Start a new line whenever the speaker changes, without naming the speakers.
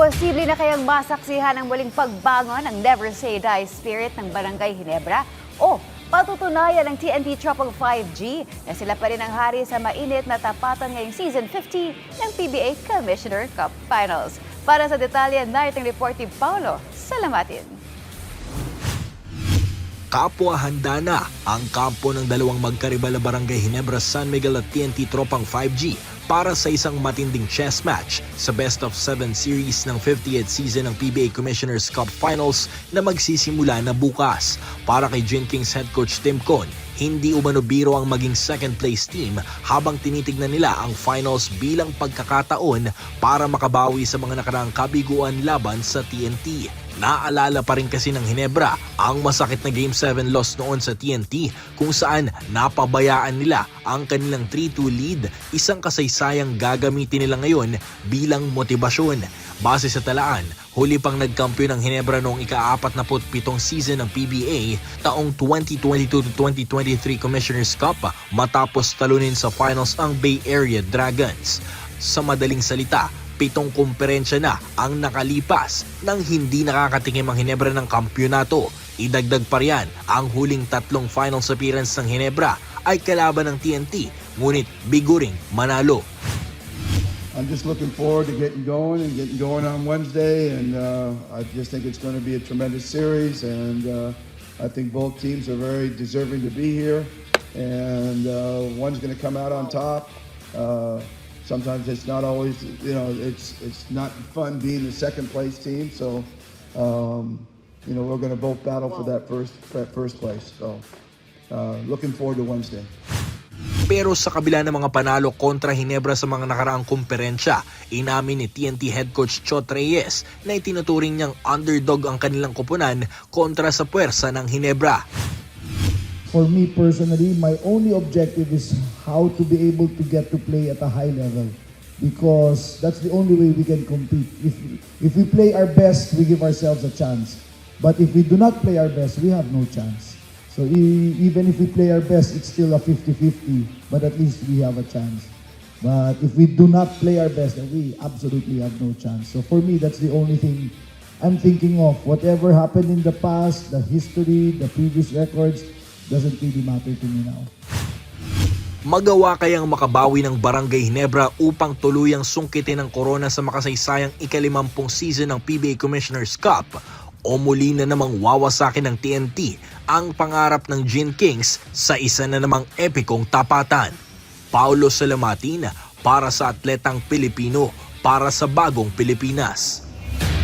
Posible na kayang masaksihan ang muling pagbangon ng Never Say Die spirit ng Barangay Ginebra o patutunayan ng TNT Tropa 5G na sila pa rin ang hari sa mainit na tapatan ngayong Season 50 ng PBA Commissioner Cup Finals. Para sa detalye, narrating report ni Paulo Salamatin.
Kapwa handa na ang kampo ng dalawang magkaribal na Barangay Ginebra San Miguel at TNT Tropang 5G para sa isang matinding chess match sa Best of 7 series ng 50th season ng PBA Commissioner's Cup Finals na magsisimula na bukas. Para kay Gin Kings head coach Tim Con, hindi umano biro ang maging second place team habang tinitignan nila ang finals bilang pagkakataon para makabawi sa mga nakaraang kabiguan laban sa TNT. Naalala pa rin kasi ng Ginebra ang masakit na Game 7 loss noon sa TNT kung saan napabayaan nila ang kanilang 3-2 lead, isang kasaysayang gagamitin nila ngayon bilang motibasyon. Base sa talaan, huli pang nagkampiyon ng Ginebra noong ika-47 season ng PBA taong 2022-2023 Commissioner's Cup matapos talunin sa finals ang Bay Area Dragons. Sa madaling salita, 7 kumperensya na ang nakalipas nang hindi nakakatikim ang Ginebra ng kampyonato. Idagdag pa riyan ang huling 3 finals appearance ng Ginebra ay kalaban ng TNT, ngunit biguring manalo.
I'm just looking forward to getting going on Wednesday, and I just think it's going to be a tremendous series, and I think both teams are very deserving to be here, and one's going to come out on top. Sometimes it's not always, it's not fun being the second place team. So, we're going to both battle for that first place. So, looking forward to Wednesday.
Pero sa kabila ng mga panalo kontra Ginebra sa mga nakaraang kumperensya, inamin ni TNT head coach Chot Reyes na itinuturing niyang underdog ang kanilang koponan kontra sa puwersa ng Ginebra.
For me personally, my only objective is how to be able to get to play at a high level, because that's the only way we can compete. If we play our best, we give ourselves a chance. But if we do not play our best, we have no chance. So even if we play our best, it's still a 50-50, but at least we have a chance. But if we do not play our best, then we absolutely have no chance. So for me, that's the only thing I'm thinking of. Whatever happened in the past, the history, the previous records, doesn't really matter to me now.
Magawa kayang makabawi ng Barangay Ginebra upang tuluyang sungkitin ang korona sa makasaysayang ika-50 season ng PBA Commissioner's Cup, o muli na namang wawasakin ng TNT ang pangarap ng Gin Kings sa isa na namang epikong tapatan? Paulo Salamatin para sa Atletang Pilipino, para sa Bagong Pilipinas.